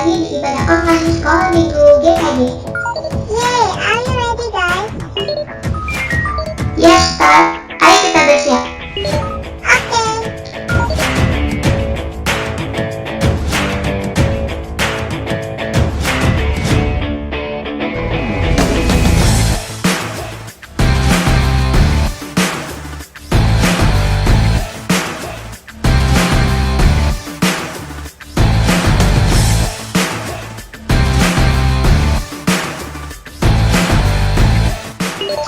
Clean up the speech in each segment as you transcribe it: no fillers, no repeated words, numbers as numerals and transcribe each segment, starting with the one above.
lagi di ibadah online sekolah minggu GKJ. Yay, are you ready guys? Yes, Star. Ayo kita bersiap. Oke.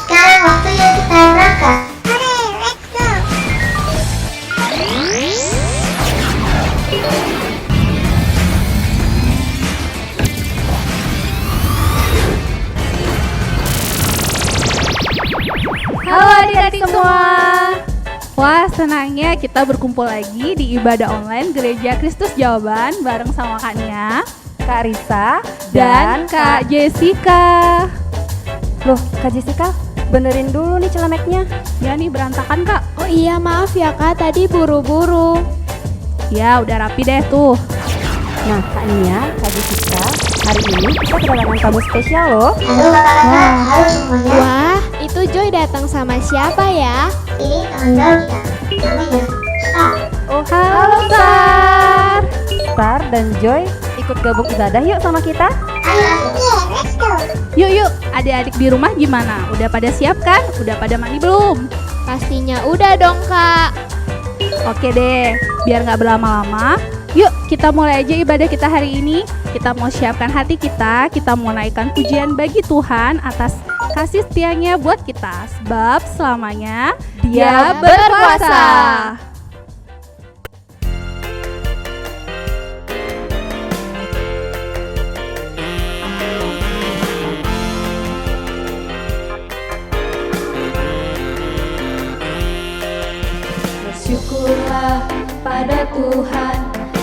Sekarang waktunya kita berangkat. Hore, let's go. Halo adik-adik semua. Wah, senangnya kita berkumpul lagi di ibadah online Gereja Kristus Jawaban bareng sama Kak Nia, Kak Risa dan Kak Jessica. Loh, Kak Jessica, benerin dulu nih celemeknya. Ya nih berantakan Kak. Oh iya, maaf ya Kak, tadi buru-buru. Ya udah rapi deh tuh. Nah, Kak Nia, Kak Jessica, hari ini kita kedatangan tamu spesial loh. Halo kakak-kakak, halo semuanya. Wah, itu Joy datang sama siapa ya? Ini teman gaul kita, namanya Star. Oh, Halo Star. Star dan Joy ikut gabung ibadah yuk sama kita. Ayo adik. Yeah, let's go. Yuk adik-adik di rumah gimana? Udah pada siap kan? Udah pada mandi belum? Pastinya udah dong Kak. Oke deh, biar nggak berlama-lama, yuk kita mulai aja ibadah kita hari ini. Kita mau siapkan hati kita mau naikkan pujian bagi Tuhan atas kasih setianya buat kita. Sebab selamanya Dia berkuasa. Bersyukurlah pada Tuhan,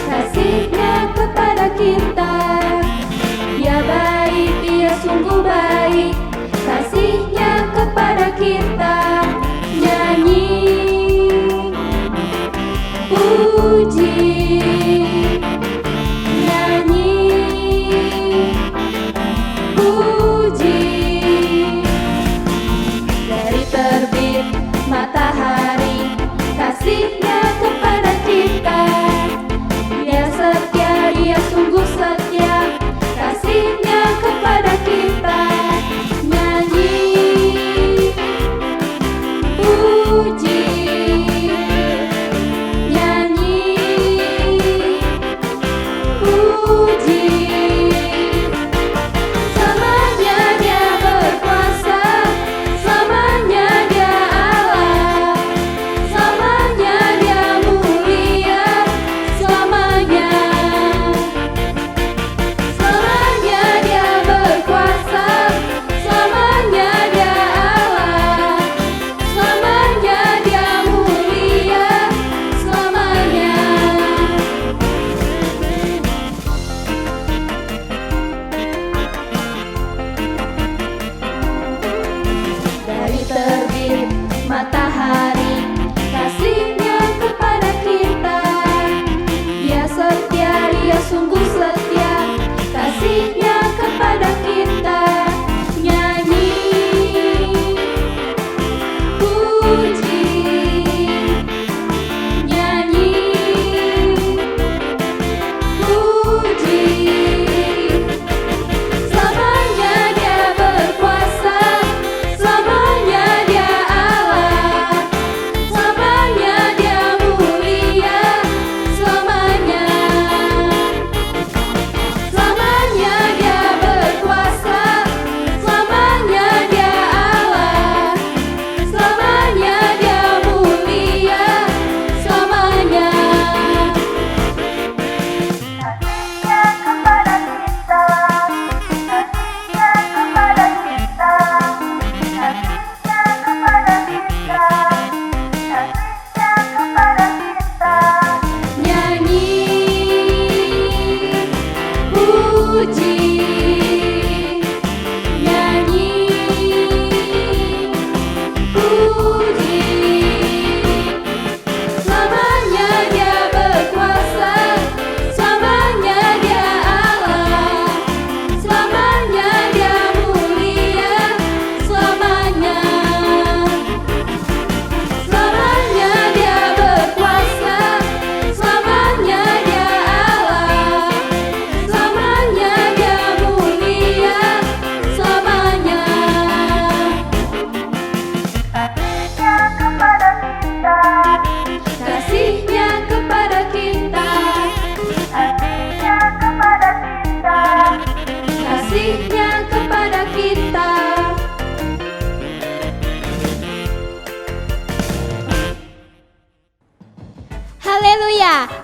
kasih-Nya kepada kita. Dia baik, Dia sungguh baik, kasih-Nya kepada kita. Nyanyi, puji, nyanyi, puji. Dari terbit matahari, kasih-Nya kepada kita. Dia setia, Dia sungguh setia, kasih-Nya kepada kita. Nyanyi, puji, nyanyi,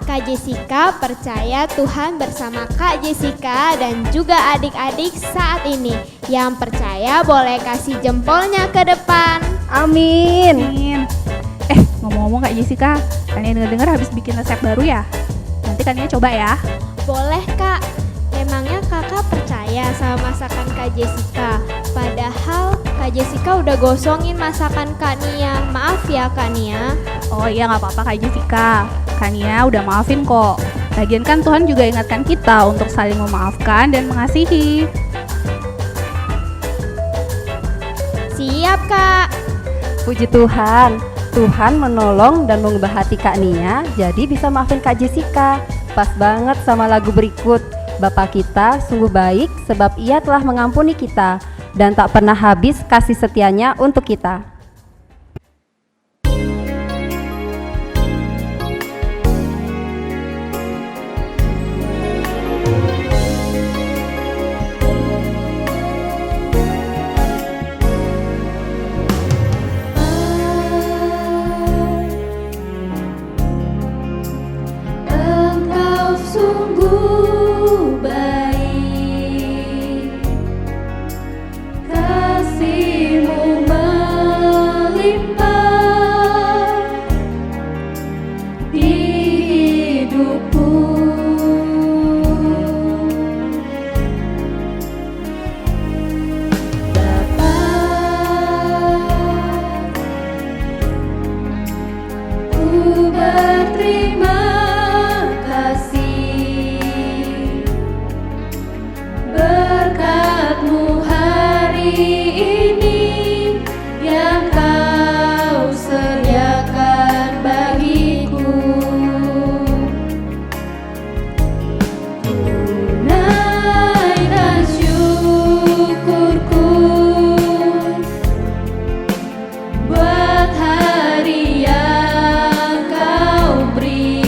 Kak Jessica percaya Tuhan bersama Kak Jessica dan juga adik-adik saat ini. Yang percaya boleh kasih jempolnya ke depan. Amin. Amin. Ngomong-ngomong Kak Jessica, Kania dengar-dengar habis bikin resep baru ya? Nanti Kania coba ya. Boleh Kak. Emangnya kakak percaya sama masakan Kak Jessica? Padahal Kak Jessica udah gosongin masakan Kak Nia. Maaf ya Kak Nia. Oh iya, nggak apa-apa Kak Jessica. Kania udah maafin kok. Lagian kan Tuhan juga ingatkan kita untuk saling memaafkan dan mengasihi. Siap Kak. Puji Tuhan. Tuhan menolong dan mengubah hati Kak Nia jadi bisa maafin Kak Jessica. Pas banget sama lagu berikut. Bapa kita sungguh baik sebab Ia telah mengampuni kita dan tak pernah habis kasih setianya untuk kita. Engkau sungguh baik, kasih-Mu melimpah di hidupku. Bapa, ku berterima berkat-Mu hari ini yang Kau sediakan bagiku. Tunaikan syukurku buat hari yang Kau beri.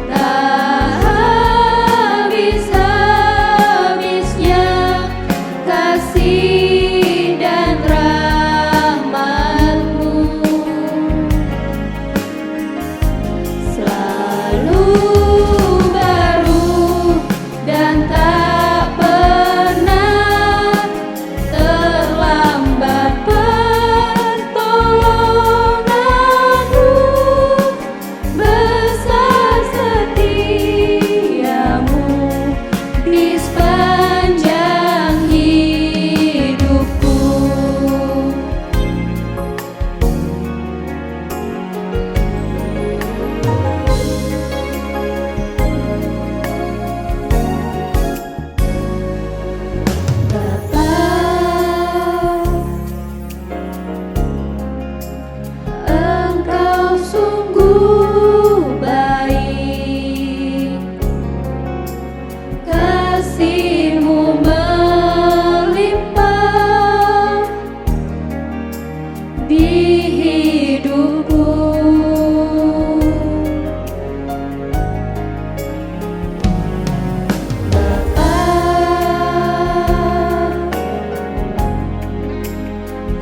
Tak habis-habisnya kasih dan rahmat-Mu, selalu baru dan tak pernah terlambat pertolongan-Mu. Besar setia-Mu di sepanjang hidupku. Bapa, Engkau sungguh baik, kasih-Mu melimpah di hidupku. Bapa,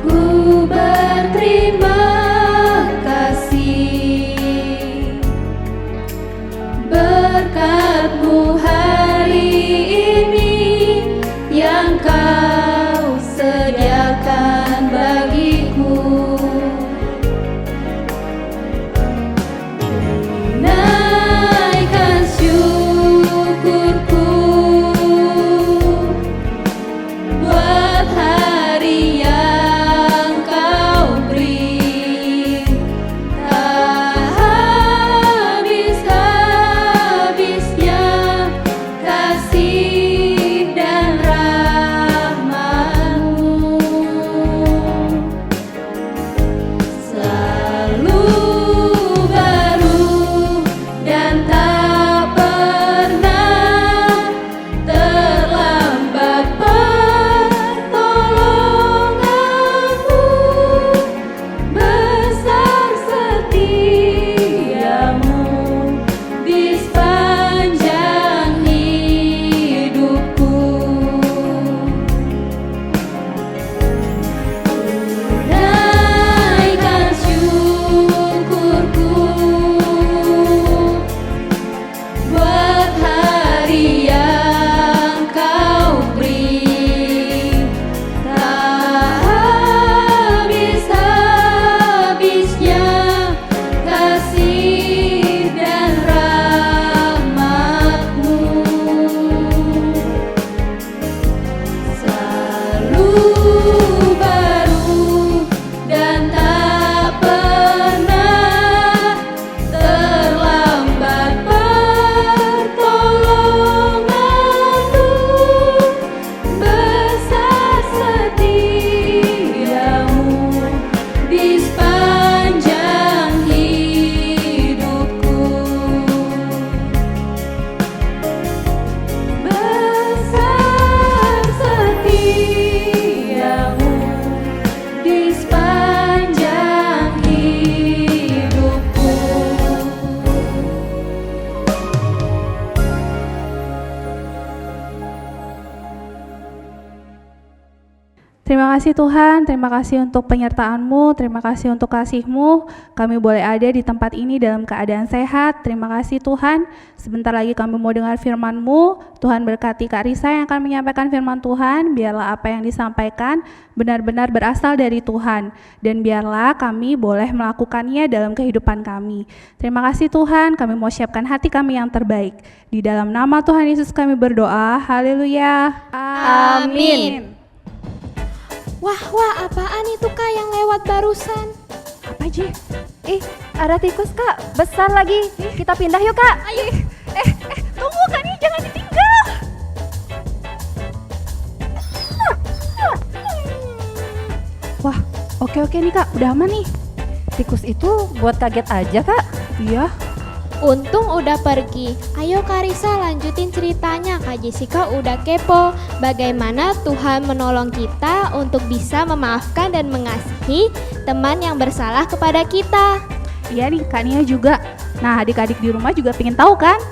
ku berterima kasih berkat-Mu hari ini Terima kasih Tuhan, terima kasih untuk penyertaan-Mu, terima kasih untuk kasih-Mu. Kami boleh ada di tempat ini dalam keadaan sehat. Terima kasih Tuhan. Sebentar lagi kami mau dengar firman-Mu. Tuhan berkati Kak Risa yang akan menyampaikan firman Tuhan. Biarlah apa yang disampaikan benar-benar berasal dari Tuhan. Dan biarlah kami boleh melakukannya dalam kehidupan kami. Terima kasih Tuhan, kami mau siapkan hati kami yang terbaik. Di dalam nama Tuhan Yesus kami berdoa. Haleluya. Amin. Wah, apaan itu Kak yang lewat barusan? Apa Ji? Ada tikus Kak, besar lagi. Kita pindah yuk Kak. Ayo, tunggu Kak nih, jangan ditinggal. Wah, oke nih Kak, udah aman nih. Tikus itu buat kaget aja Kak. Iya. Untung udah pergi. Ayo Kak Risa lanjutin ceritanya. Kak Jessica udah kepo bagaimana Tuhan menolong kita untuk bisa memaafkan dan mengasihi teman yang bersalah kepada kita. Iya nih, Kak Nia juga. Nah, adik-adik di rumah juga pengen tahu kan?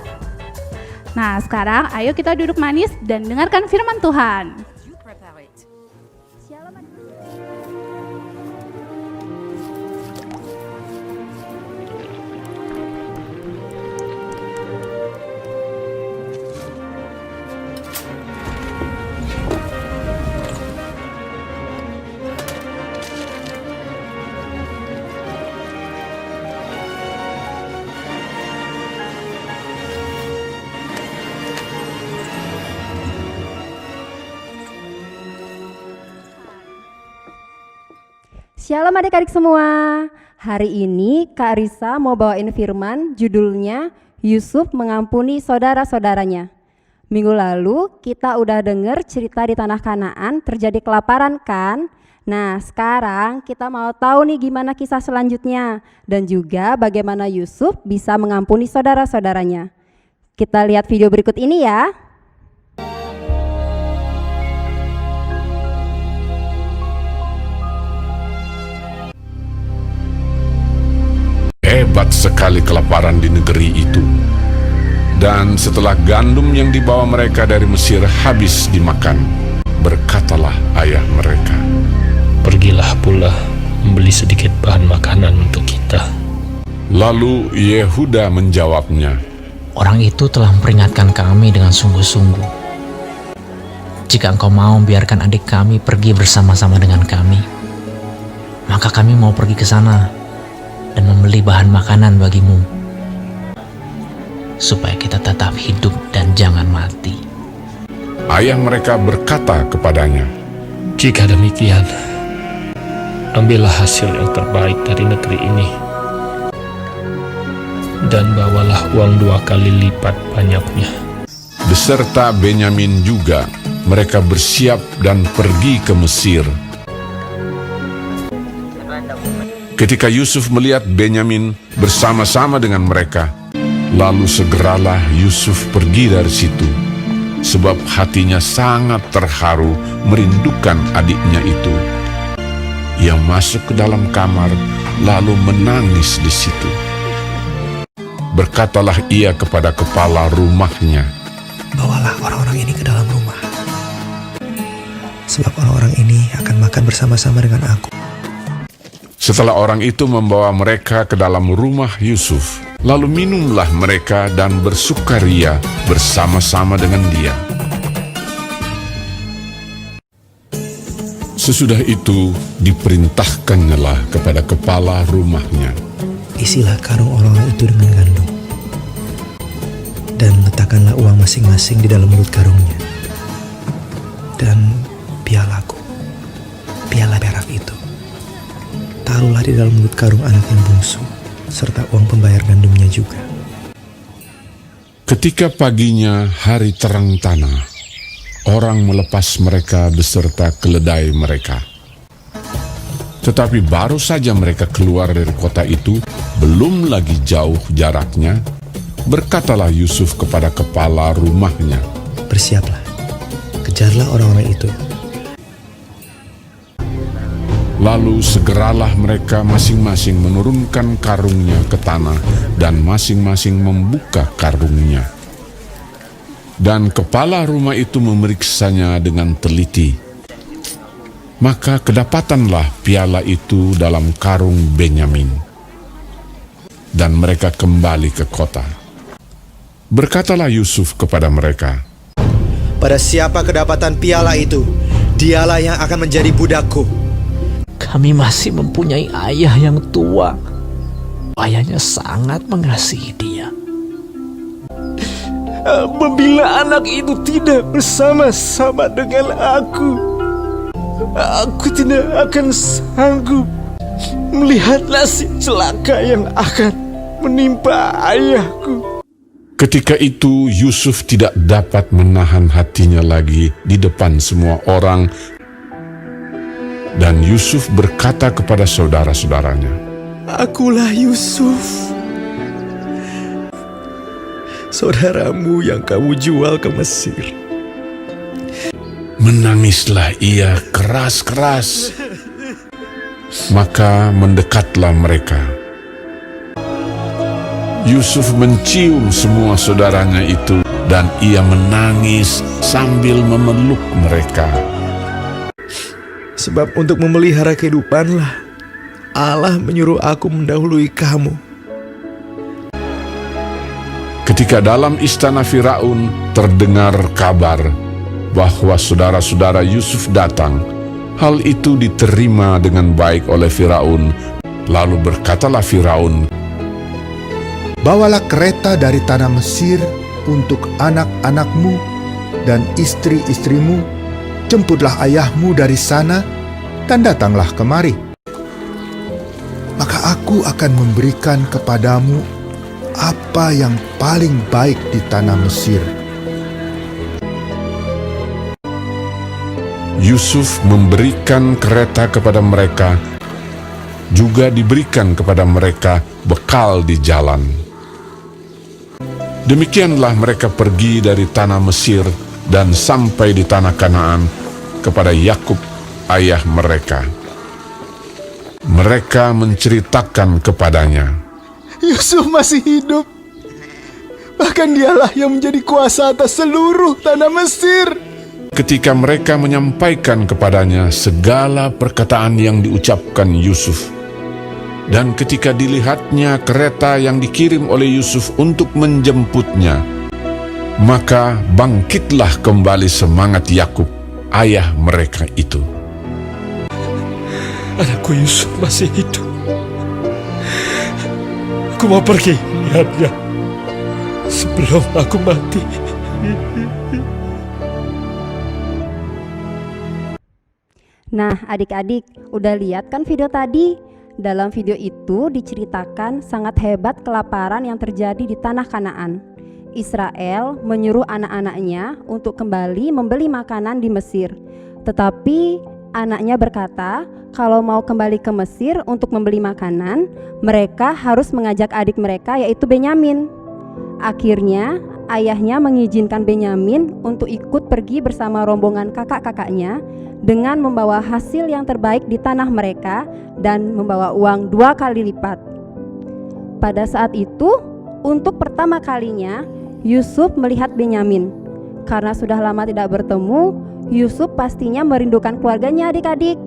Nah, sekarang ayo kita duduk manis dan dengarkan firman Tuhan. Shalom adik-adik semua. Hari ini Kak Risa mau bawain firman judulnya Yusuf mengampuni saudara-saudaranya. Minggu lalu kita udah denger cerita di tanah Kanaan terjadi kelaparan kan? Nah sekarang kita mau tahu nih gimana kisah selanjutnya dan juga bagaimana Yusuf bisa mengampuni saudara-saudaranya. Kita lihat video berikut ini ya. Hebat sekali kelaparan di negeri itu. Dan setelah gandum yang dibawa mereka dari Mesir habis dimakan, berkatalah ayah mereka, "Pergilah pula membeli sedikit bahan makanan untuk kita." Lalu Yehuda menjawabnya, "Orang itu telah memperingatkan kami dengan sungguh-sungguh. Jika engkau mau biarkan adik kami pergi bersama-sama dengan kami, maka kami mau pergi ke sana dan membeli bahan makanan bagimu, supaya kita tetap hidup dan jangan mati." Ayah mereka berkata kepadanya, "Jika demikian, ambillah hasil yang terbaik dari negeri ini, dan bawalah uang 2 kali lipat banyaknya." Beserta Benyamin juga, mereka bersiap dan pergi ke Mesir. Ketika Yusuf melihat Benyamin bersama-sama dengan mereka, lalu segeralah Yusuf pergi dari situ, sebab hatinya sangat terharu merindukan adiknya itu. Ia masuk ke dalam kamar, lalu menangis di situ. Berkatalah ia kepada kepala rumahnya, "Bawalah orang-orang ini ke dalam rumah, sebab orang-orang ini akan makan bersama-sama dengan aku." Setelah orang itu membawa mereka ke dalam rumah Yusuf, lalu minumlah mereka dan bersukaria bersama-sama dengan dia. Sesudah itu diperintahkannyalah kepada kepala rumahnya, "Isilah karung orang-orang itu dengan gandum, dan letakkanlah uang masing-masing di dalam mulut karungnya. Dan pialaku, piala perak itu, taruhlah di dalam mulut karung anak yang bungsu, serta uang pembayar gandumnya juga." Ketika paginya hari terang tanah, orang melepas mereka beserta keledai mereka. Tetapi baru saja mereka keluar dari kota itu, belum lagi jauh jaraknya, berkatalah Yusuf kepada kepala rumahnya, "Bersiaplah, kejarlah orang-orang itu." Lalu segeralah mereka masing-masing menurunkan karungnya ke tanah dan masing-masing membuka karungnya. Dan kepala rumah itu memeriksanya dengan teliti. Maka kedapatanlah piala itu dalam karung Benyamin, dan mereka kembali ke kota. Berkatalah Yusuf kepada mereka, Pada siapa kedapatan piala itu, dialah yang akan menjadi budakku. Kami masih mempunyai ayah yang tua. Ayahnya sangat mengasihi dia. Apabila anak itu tidak bersama-sama dengan aku tidak akan sanggup melihat nasib celaka yang akan menimpa ayahku. Ketika itu Yusuf tidak dapat menahan hatinya lagi di depan semua orang, dan Yusuf berkata kepada saudara-saudaranya, Akulah Yusuf, saudaramu yang kamu jual ke Mesir. Menangislah ia keras-keras. Maka mendekatlah mereka. Yusuf mencium semua saudaranya itu, dan ia menangis sambil memeluk mereka. Sebab untuk memelihara kehidupanlah Allah menyuruh aku mendahului kamu. Ketika dalam istana Firaun terdengar kabar bahwa saudara-saudara Yusuf datang, hal itu diterima dengan baik oleh Firaun. Lalu berkatalah Firaun, Bawalah kereta dari tanah Mesir untuk anak-anakmu dan istri-istrimu, jemputlah ayahmu dari sana, dan datanglah kemari. Maka aku akan memberikan kepadamu apa yang paling baik di tanah Mesir. Yusuf memberikan kereta kepada mereka, juga diberikan kepada mereka bekal di jalan. Demikianlah mereka pergi dari tanah Mesir dan sampai di tanah Kanaan kepada Yakub ayah mereka. Mereka menceritakan kepadanya, Yusuf masih hidup. Bahkan dialah yang menjadi kuasa atas seluruh tanah Mesir. ketika mereka menyampaikan kepadanya segala perkataan yang diucapkan Yusuf. Dan ketika dilihatnya kereta yang dikirim oleh Yusuf untuk menjemputnya, maka bangkitlah kembali semangat Yakub, ayah mereka itu. Anakku Yusuf masih hidup. Aku mau pergi lihatnya sebelum aku mati. Nah, adik-adik, udah lihat kan video tadi? Dalam video itu diceritakan sangat hebat kelaparan yang terjadi di tanah Kanaan. Israel menyuruh anak-anaknya untuk kembali membeli makanan di Mesir. Tetapi anaknya berkata, kalau mau kembali ke Mesir untuk membeli makanan, mereka harus mengajak adik mereka yaitu Benyamin. Akhirnya ayahnya mengizinkan Benyamin untuk ikut pergi bersama rombongan kakak-kakaknya dengan membawa hasil yang terbaik di tanah mereka dan membawa uang 2 kali lipat. Pada saat itu, untuk pertama kalinya Yusuf melihat Benyamin. Karena sudah lama tidak bertemu, Yusuf pastinya merindukan keluarganya adik-adik.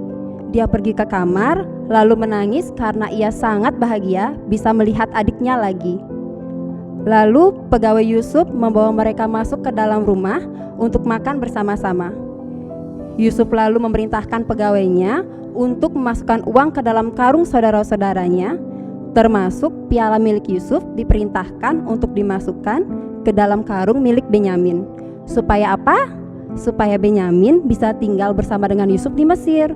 Dia pergi ke kamar lalu menangis karena ia sangat bahagia bisa melihat adiknya lagi. Lalu pegawai Yusuf membawa mereka masuk ke dalam rumah untuk makan bersama-sama. Yusuf lalu memerintahkan pegawainya untuk memasukkan uang ke dalam karung saudara-saudaranya, termasuk piala milik Yusuf diperintahkan untuk dimasukkan ke dalam karung milik Benyamin. Supaya apa? Supaya Benyamin bisa tinggal bersama dengan Yusuf di Mesir.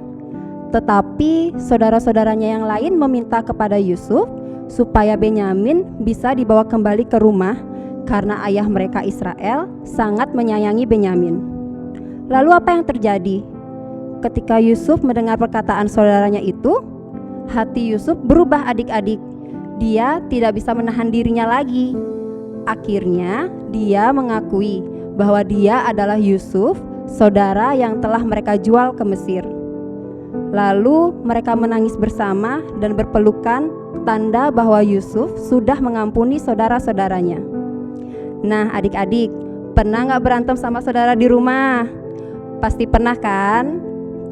Tetapi saudara-saudaranya yang lain meminta kepada Yusuf supaya Benyamin bisa dibawa kembali ke rumah karena ayah mereka Israel sangat menyayangi Benyamin. Lalu apa yang terjadi? Ketika Yusuf mendengar perkataan saudaranya itu, hati Yusuf berubah adik-adik. Dia tidak bisa menahan dirinya lagi. Akhirnya dia mengakui bahwa dia adalah Yusuf, saudara yang telah mereka jual ke Mesir. Lalu mereka menangis bersama dan berpelukan, tanda bahwa Yusuf sudah mengampuni saudara-saudaranya. Nah adik-adik, pernah gak berantem sama saudara di rumah? Pasti pernah kan?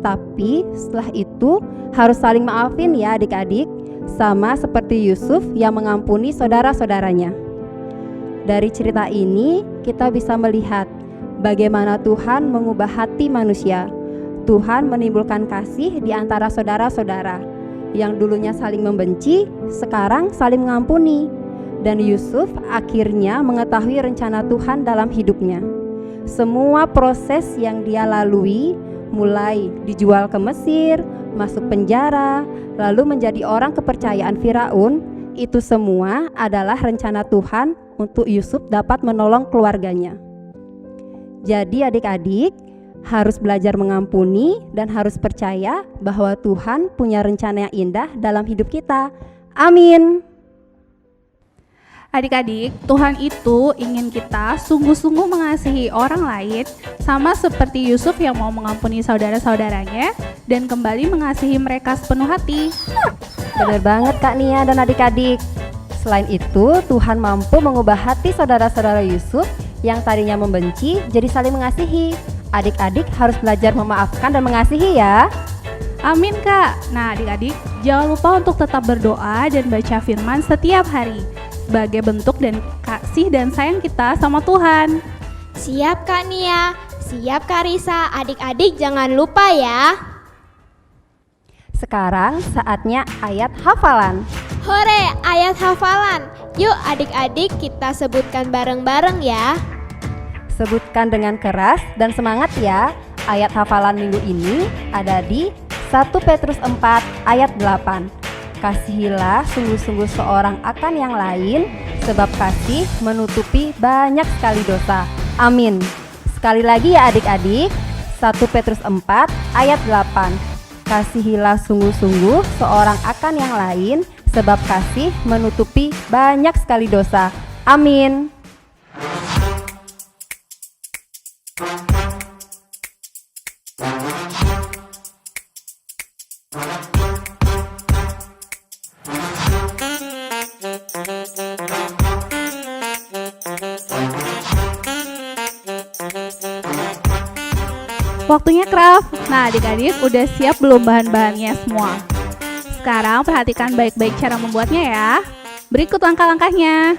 Tapi setelah itu harus saling maafin ya adik-adik, sama seperti Yusuf yang mengampuni saudara-saudaranya. Dari cerita ini kita bisa melihat bagaimana Tuhan mengubah hati manusia. Tuhan menimbulkan kasih di antara saudara-saudara. Yang dulunya saling membenci, sekarang saling mengampuni. Dan Yusuf akhirnya mengetahui rencana Tuhan dalam hidupnya. Semua proses yang dia lalui, mulai dijual ke Mesir, masuk penjara, lalu menjadi orang kepercayaan Firaun, itu semua adalah rencana Tuhan untuk Yusuf dapat menolong keluarganya. Jadi adik-adik harus belajar mengampuni dan harus percaya bahwa Tuhan punya rencana yang indah dalam hidup kita. Amin. Adik-adik, Tuhan itu ingin kita sungguh-sungguh mengasihi orang lain, sama seperti Yusuf yang mau mengampuni saudara-saudaranya dan kembali mengasihi mereka sepenuh hati. Benar banget Kak Nia dan adik-adik. Selain itu, Tuhan mampu mengubah hati saudara-saudara Yusuf yang tadinya membenci jadi saling mengasihi. Adik-adik harus belajar memaafkan dan mengasihi ya. Amin Kak. Nah adik-adik, jangan lupa untuk tetap berdoa dan baca firman setiap hari sebagai bentuk dan kasih dan sayang kita sama Tuhan. Siap Kak Nia, siap Kak Risa, adik-adik jangan lupa ya. Sekarang saatnya ayat hafalan. Hore, ayat hafalan. Yuk adik-adik kita sebutkan bareng-bareng ya. Sebutkan dengan keras dan semangat ya. Ayat hafalan minggu ini ada di 1 Petrus 4 ayat 8. Kasihilah sungguh-sungguh seorang akan yang lain, sebab kasih menutupi banyak sekali dosa. Amin. Sekali lagi ya adik-adik, 1 Petrus 4 ayat 8. Kasihilah sungguh-sungguh seorang akan yang lain, sebab kasih menutupi banyak sekali dosa. Amin. Waktunya craft. Nah adik-adik udah siap belum bahan-bahannya semua? Sekarang perhatikan baik-baik cara membuatnya ya. Berikut langkah-langkahnya.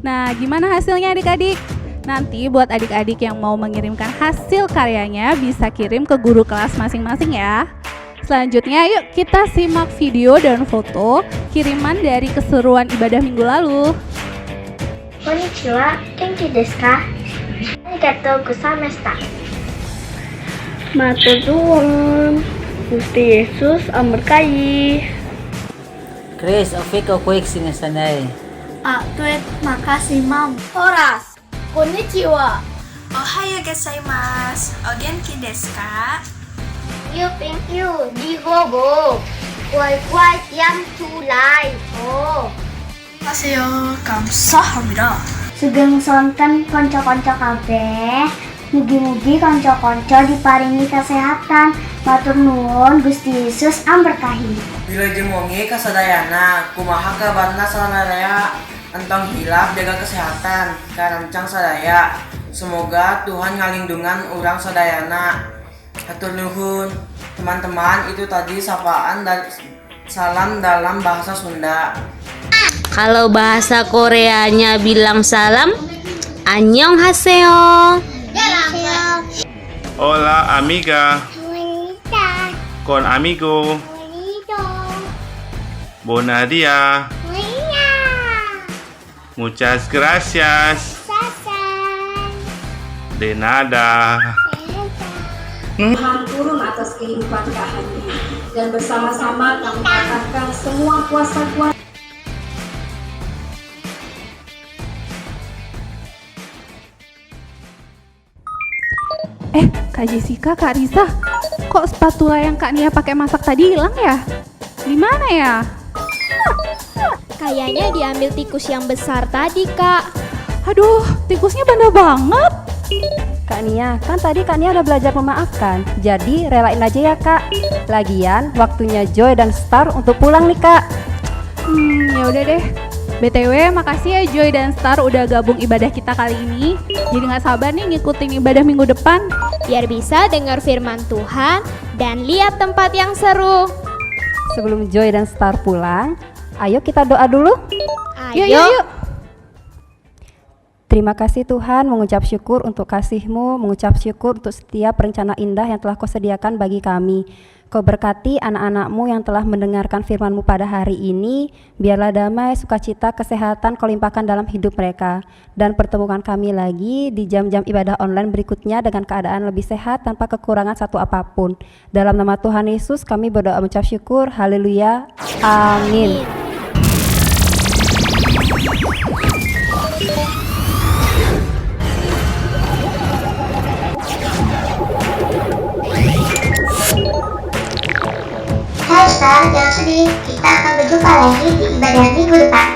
Nah, gimana hasilnya adik-adik? Nanti buat adik-adik yang mau mengirimkan hasil karyanya bisa kirim ke guru kelas masing-masing ya. Selanjutnya yuk kita simak video dan foto kiriman dari keseruan ibadah minggu lalu. Konnichiwa, genki desu ka? Arigatou gozaimashita. Matur nuwun. Gusti Yesus memberkahi. Chris, Oviko quick sini sanai. Tweet, makasih Mam. Horas, konnichiwa. Ohayo gozaimasu. O genki desu ka? Thank you. Dihobo. Kuai-kuai tiang culai. Oh. Haseyo, kamsahamnida. Sugeng sonten konco-konco kabeh. Mugi-mugi konco-konco diparingi kesehatan. Matur nuwun Gusti Yesus amberkahi. Bila jemongi kasadayana, kumaha kabarna saranaya, entong hilap jaga kesehatan, karancang sadaya. Semoga Tuhan ngalindungan urang sadayana. Hatur nuhun. Teman-teman, itu tadi sapaan dan salam dalam bahasa Sunda. Kalau bahasa Koreanya bilang salam, annyeonghaseyo. Hola amiga. Con amigo. Bonadia. Muchas gracias. De nada. Tuhan turun atas kehidupan Kak Hani dan bersama-sama kami katakan semua kuasa-kuasa. Kak Jessica, Kak Risa, kok spatula yang Kak Nia pakai masak tadi hilang ya? Di mana ya? Kayaknya diambil tikus yang besar tadi, Kak. Aduh, tikusnya bandel banget. Kak Nia, kan tadi Kak Nia udah belajar memaafkan. Jadi relain aja ya Kak. Lagian waktunya Joy dan Star untuk pulang nih Kak. Ya udah deh. BTW, makasih ya Joy dan Star udah gabung ibadah kita kali ini. Jadi gak sabar nih ngikutin ibadah minggu depan. Biar bisa dengar firman Tuhan dan lihat tempat yang seru. Sebelum Joy dan Star pulang, ayo kita doa dulu. Yuk. Terima kasih Tuhan, mengucap syukur untuk kasih-Mu, mengucap syukur untuk setiap rencana indah yang telah Kau sediakan bagi kami. Kau berkati anak-anak-Mu yang telah mendengarkan firman-Mu pada hari ini, biarlah damai, sukacita, kesehatan Kau limpahkan dalam hidup mereka. Dan pertemukan kami lagi di jam-jam ibadah online berikutnya dengan keadaan lebih sehat tanpa kekurangan satu apapun. Dalam nama Tuhan Yesus kami berdoa mengucap syukur, haleluya, amin. Hai Star, jangan sedih. Kita akan berjumpa lagi di ibadah minggu depan.